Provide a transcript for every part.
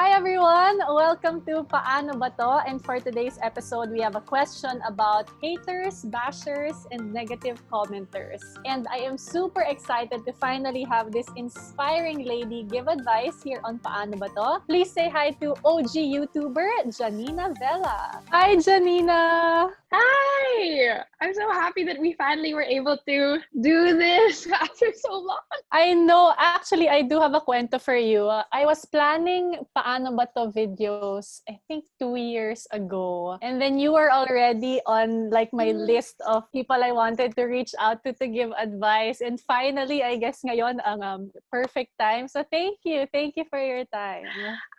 Hi everyone! Welcome to Paano ba to? And for today's episode, we have a question about haters, bashers, and negative commenters. And I am super excited to finally have this inspiring lady give advice here on Paano ba to? Please say hi to OG YouTuber Janina Vela. Hi Janina! Hi! I'm so happy that we finally were able to do this after so long. I know, actually, I do have a kwento for you. I was planning Paano ba to videos, I think 2 years ago. And then you were already on like my list of people I wanted to reach out to give advice. And finally, I guess ngayon ang perfect time. So thank you. Thank you for your time.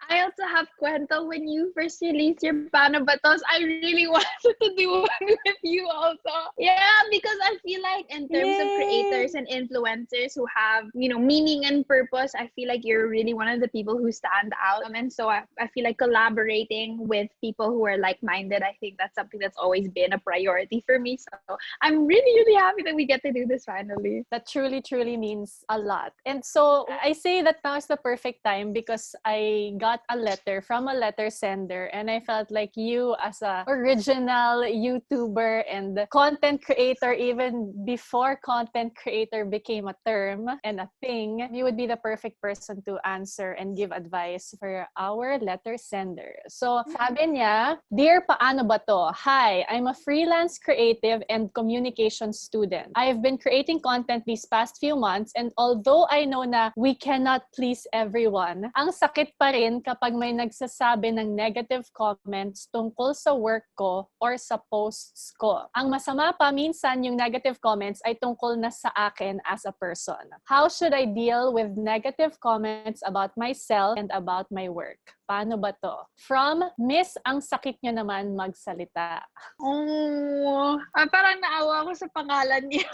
I also have kwento when you first released your Paano ba tos. I really wanted to do one with you also. Yeah, because I feel like in terms of creators and influencers who have, meaning and purpose, I feel like you're really one of the people who stand out. And so I feel like collaborating with people who are like-minded, I think that's something that's always been a priority for me. So I'm really, really happy that we get to do this finally. That truly, truly means a lot. And so I say that now is the perfect time because I got a letter from a letter sender and I felt like you as a original YouTuber and content creator, even before content creator became a term and a thing, you would be the perfect person to answer and give advice for our letter sender. So sabi niya, Dear Paano ba to? Hi, I'm a freelance creative and communication student. I have been creating content these past few months and although I know na we cannot please everyone, ang sakit pa rin kapag may nagsasabi ng negative comments tungkol sa work ko or sa posts ko. Ang masama pa minsan yung negative comments ay tungkol na sa akin as a person. How should I deal with negative comments about myself and about my work? Paano ba to? From Miss Ang Sakit Nyo Naman Magsalita. Oh, parang naawa ako sa pangalan niya.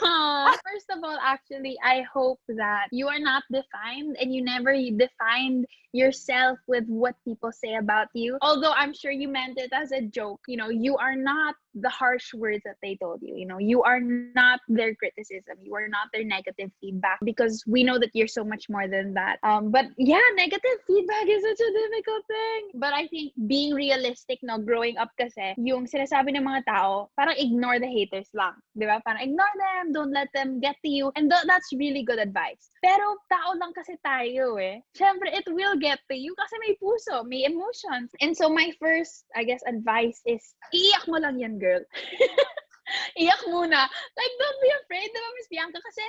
First of all, actually, I hope that you are not defined and you never defined yourself with what people say about you. Although I'm sure you meant it as a joke. You are not the harsh words that they told you. You are not their criticism. You are not their negative feedback because we know that you're so much more than that. But yeah, negative feedback is such a difficult thing. But I think being realistic, growing up kasi, yung sinasabi ng mga tao, parang ignore the haters lang. Di ba? Parang ignore them, don't let them get to you. And that's really good advice. Pero tao lang kasi tayo eh. Syempre, it will get to you kasi may puso, may emotions. And so my first, I guess, advice is, iiyak mo lang yan, girl. Iyak muna. Like, don't be afraid, diba, Miss Bianca? Kasi,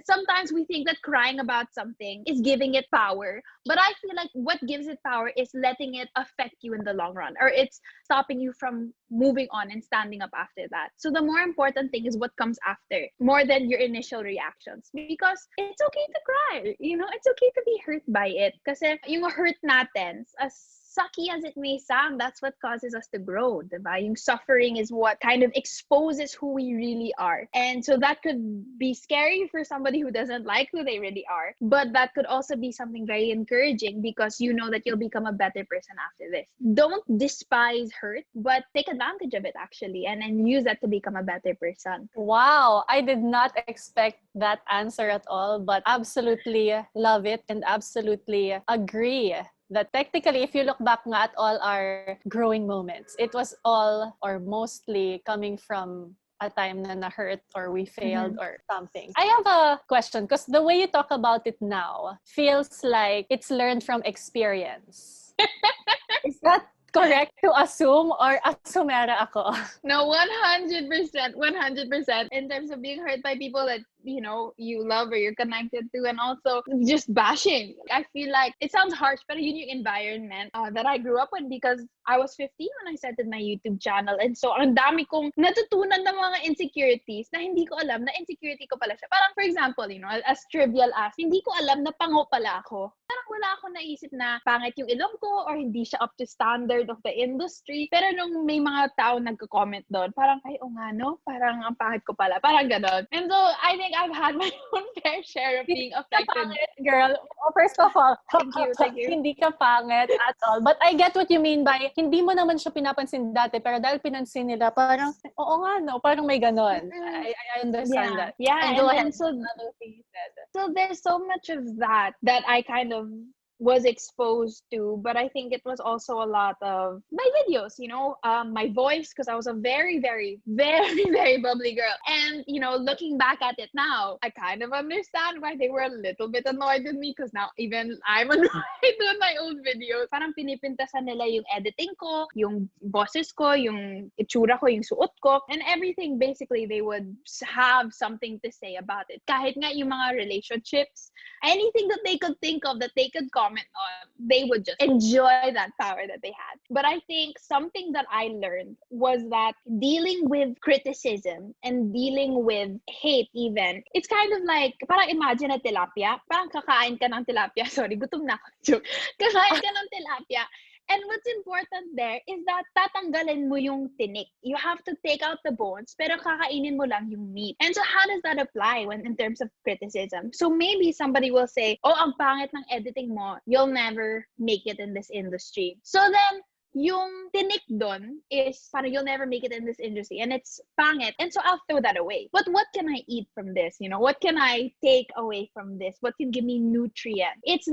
sometimes we think that crying about something is giving it power. But I feel like what gives it power is letting it affect you in the long run. Or it's stopping you from moving on and standing up after that. So the more important thing is what comes after, more than your initial reactions. Because it's okay to cry. It's okay to be hurt by it. Kasi yung hurt natin, as sucky as it may sound, that's what causes us to grow, diba? Yung suffering is what kind of exposes who we really are. And so that could be scary for somebody who doesn't like who they really are. But that could also be something very encouraging because you know that you'll become a better person after this. Don't despise hurt, but take advantage of it actually and use that to become a better person. Wow, I did not expect that answer at all, but absolutely love it and absolutely agree that technically, if you look back nga at all our growing moments, it was all or mostly coming from a time na na-hurt or we failed or something. I have a question because the way you talk about it now feels like it's learned from experience. Is that correct to assume or asumera ako? No, 100%. 100%. In terms of being hurt by people that, you love or you're connected to, and also just bashing. I feel like it sounds harsh, but yun yung environment that I grew up in because I was 15 when I started my YouTube channel. And so, ang dami kong natutunan ng mga insecurities na hindi ko alam na insecurity ko pala siya. Parang, for example, as trivial as, hindi ko alam na pango pala ako. Parang wala akong naisip na pangit yung ilong ko or hindi siya up to standard of the industry. Pero nung may mga tao nagko-comment doon, parang, ay, o nga, no? Parang ang pangit ko pala. Parang ganon. And so, I think I've had my own fair share of being affected. Pangit, girl. First of all, thank you. Hindi ka pangit at all. But I get what you mean by, hindi mo naman siya pinapansin dati, pero dahil pinansin nila, parang, oo nga, no? Parang may ganon. I understand that. Yeah, and go ahead. So there's so much of that I kind of was exposed to, but I think it was also a lot of my videos, my voice, because I was a very, very, very, very bubbly girl. And, looking back at it now, I kind of understand why they were a little bit annoyed with me, because now even I'm annoyed with my old videos. Parang pinipintasan nila yung editing ko, yung boses ko, yung itsura ko, yung suot ko, and everything. Basically, they would have something to say about it. Kahit nga yung mga relationships, anything that they could think of that they could comment on, they would just enjoy that power that they had. But I think something that I learned was that dealing with criticism and dealing with hate even, it's kind of like, parang imagine a tilapia. Parang kakain ka ng tilapia. Sorry, gutom na ako. Kakain ka ng tilapia. And what's important there is that tatanggalin mo yung tinik. You have to take out the bones, pero kakainin mo lang yung meat. And so how does that apply when in terms of criticism? So maybe somebody will say, oh, ang pangit ng editing mo, you'll never make it in this industry. So then, yung tinik doon is parang you'll never make it in this industry and it's pangit, and so I'll throw that away. But what can I eat from this? What can I take away from this? What can give me nutrients? It's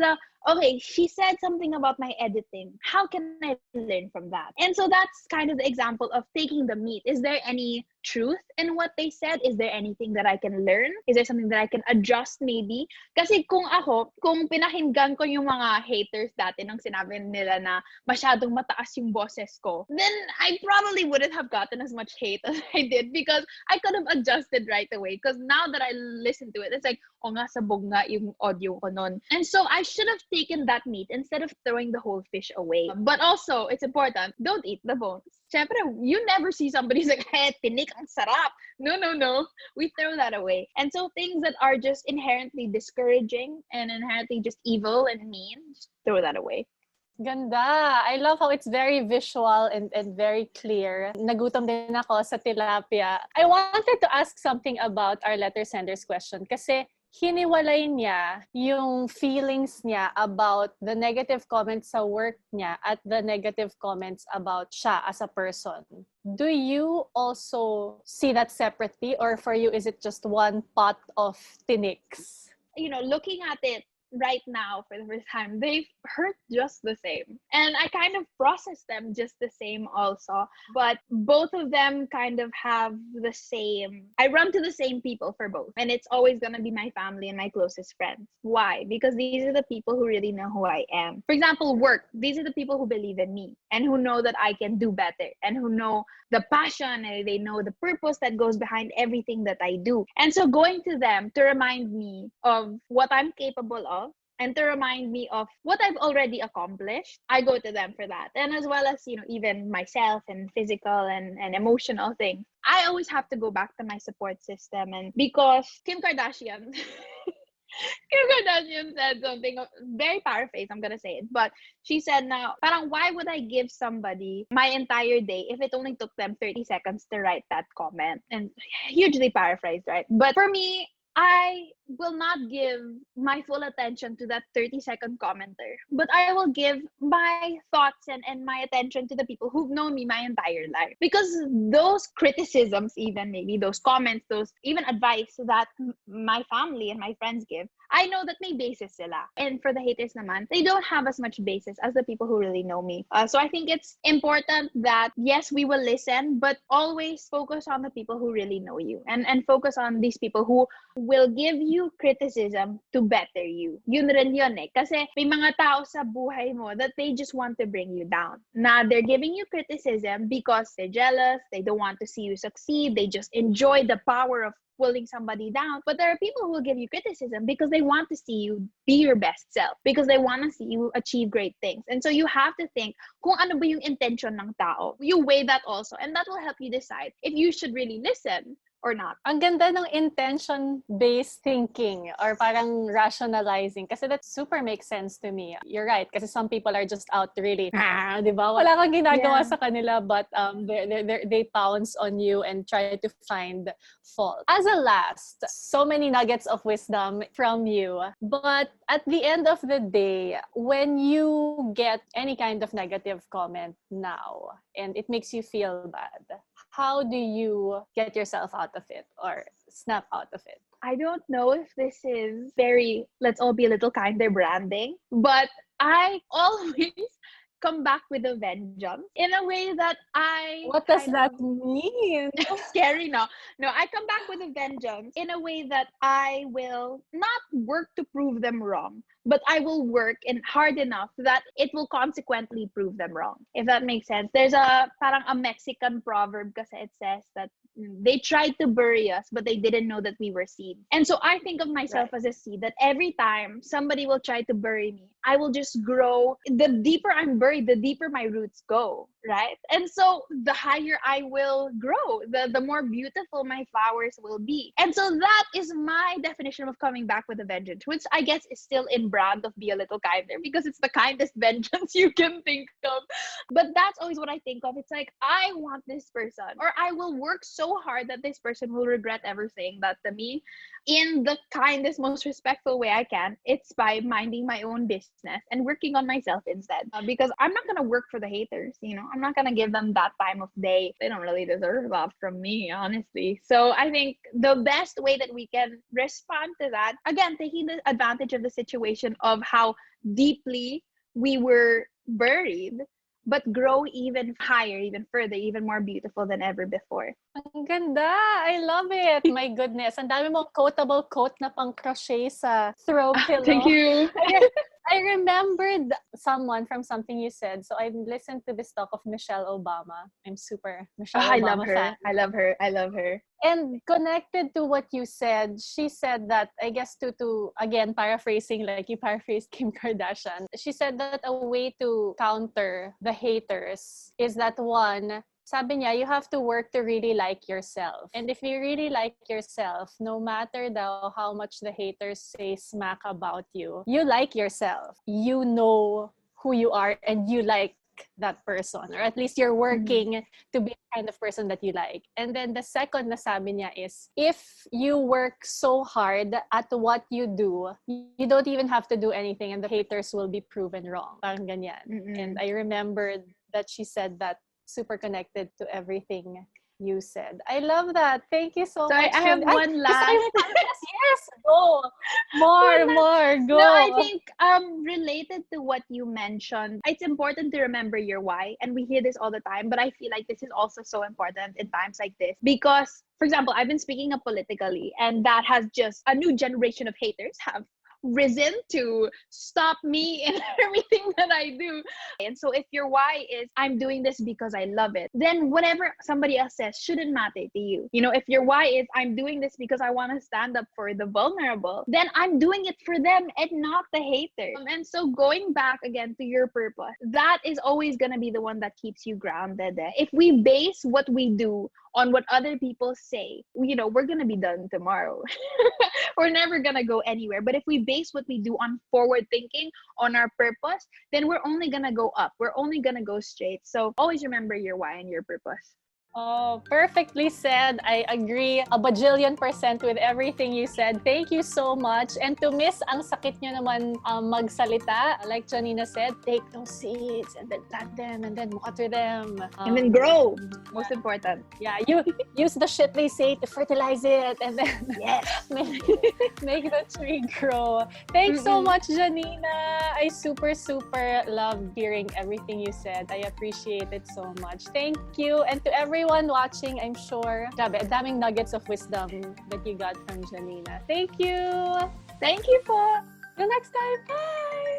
okay, she said something about my editing. How can I learn from that? And so that's kind of the example of taking the meat. Is there any truth in what they said? Is there anything that I can learn? Is there something that I can adjust maybe? Kasi kung pinakinggan ko yung mga haters dati nang sinabi nila na masyadong mataas yung boses ko, then I probably wouldn't have gotten as much hate as I did, because I could have adjusted right away. Because now that I listen to it, it's like, oh nga, sabog nga yung audio ko nun. And so I should have taken that meat instead of throwing the whole fish away. But also, it's important, don't eat the bones. Siyempre, you never see somebody's like, hey, tinik, ang sarap. No. We throw that away. And so things that are just inherently discouraging and inherently just evil and mean, just throw that away. Ganda. I love how it's very visual and very clear. Nagutom din ako sa tilapia. I wanted to ask something about our letter sender's question kasi hiniwalay niya yung feelings niya about the negative comments sa work niya at the negative comments about siya as a person. Do you also see that separately, or for you, is it just one pot of tiniks? Looking at it right now for the first time, they hurt just the same. And I kind of process them just the same also. But both of them kind of have the same, I run to the same people for both. And it's always going to be my family and my closest friends. Why? Because these are the people who really know who I am. For example, work. These are the people who believe in me and who know that I can do better and who know the passion and they know the purpose that goes behind everything that I do. And so going to them to remind me of what I'm capable of and to remind me of what I've already accomplished, I go to them for that. And as well as, even myself and physical and emotional things, I always have to go back to my support system. And because Kim Kardashian said something, very paraphrase, I'm gonna say it, but she said now, parang why would I give somebody my entire day if it only took them 30 seconds to write that comment? And hugely paraphrased, right? But for me, I will not give my full attention to that 30-second commenter, but I will give my thoughts and my attention to the people who've known me my entire life. Because those criticisms, even maybe those comments, those even advice that my family and my friends give, I know that may basis sila. And for the haters naman, they don't have as much basis as the people who really know me. So I think it's important that, yes, we will listen, but always focus on the people who really know you and focus on these people who will give you criticism to better you. Yun rin yun eh. Kasi may mga tao sa buhay mo that they just want to bring you down. Na they're giving you criticism because they're jealous, they don't want to see you succeed, they just enjoy the power of pulling somebody down. But there are people who will give you criticism because they want to see you be your best self, because they want to see you achieve great things. And so you have to think kung ano ba yung intention ng tao. You weigh that also, and that will help you decide if you should really listen or not. Ang ganda ng intention-based thinking or parang rationalizing kasi that super makes sense to me. You're right kasi some people are just out really, di ba? Wala kang ginagawa sa kanila but they pounce on you and try to find fault. As a last, so many nuggets of wisdom from you. But at the end of the day, when you get any kind of negative comment now and it makes you feel bad, how do you get yourself out of it or snap out of it? I don't know if this is very, let's all be a little kinder branding, but I always come back with a vengeance in a way that I What does that mean? scary no. No, I come back with a vengeance in a way that I will not work to prove them wrong, but I will work hard enough that it will consequently prove them wrong. If that makes sense. There's a parang a Mexican proverb kasi it says that they tried to bury us, but they didn't know that we were seed. And so I think of myself as a seed that every time somebody will try to bury me, I will just grow. The deeper I'm buried, the deeper my roots go, right? And so the higher I will grow, the more beautiful my flowers will be. And so that is my definition of coming back with a vengeance, which I guess is still in brand of Be a Little Kinder because it's the kindest vengeance you can think of. But that's always what I think of. It's like, I want this person, or I will work so hard that this person will regret ever saying that to me in the kindest, most respectful way I can. It's by minding my own business and working on myself instead. Because I'm not going to work for the haters, I'm not going to give them that time of day. They don't really deserve that from me, honestly. So I think the best way that we can respond to that, again, taking the advantage of the situation of how deeply we were buried, but grow even higher, even further, even more beautiful than ever before. Ang ganda! I love it! My goodness, ang dami mong quotable quote na pang crochet sa throw pillow. Thank you! I remembered someone from something you said. So I listened to this talk of Michelle Obama. I'm super Michelle Obama I love her. fan. I love her. I love her. And connected to what you said, she said that, I guess to again, paraphrasing, like you paraphrased Kim Kardashian, she said that a way to counter the haters is that one, sabi niya, you have to work to really like yourself. And if you really like yourself, no matter daw how much the haters say smack about you, you like yourself. You know who you are and you like that person, or at least you're working to be the kind of person that you like. And then the second na sabi niya is, if you work so hard at what you do, you don't even have to do anything and the haters will be proven wrong. Parang ganyan. And I remembered that she said that super connected to everything you said. I love that. Thank you so Sorry, much. I have one last. Yes, go. More, go. No, I think related to what you mentioned, it's important to remember your why. And we hear this all the time, but I feel like this is also so important in times like this. Because, for example, I've been speaking up politically, and that has just a new generation of haters have risen to stop me in everything that I do. And so if your why is, I'm doing this because I love it, then whatever somebody else says shouldn't matter to you. If your why is, I'm doing this because I want to stand up for the vulnerable, then I'm doing it for them and not the haters. And so going back again to your purpose, that is always going to be the one that keeps you grounded. If we base what we do on what other people say, we're going to be done tomorrow. We're never going to go anywhere. But if we base what we do on forward thinking, on our purpose, then we're only going to go up. We're only going to go straight. So always remember your why and your purpose. Oh, perfectly said. I agree a bajillion% with everything you said. Thank you so much. And to miss ang sakit nyo naman magsalita, like Janina said, take those seeds and then plant them and then water them. And then grow. Most important. Yeah, you use the shit they say to fertilize it and then make the tree grow. Thanks so much, Janina. I super love hearing everything you said. I appreciate it so much. Thank you. And to everyone watching, I'm sure, grabe, daming nuggets of wisdom that you got from Janina. Thank you. Thank you po. Till next time. Bye.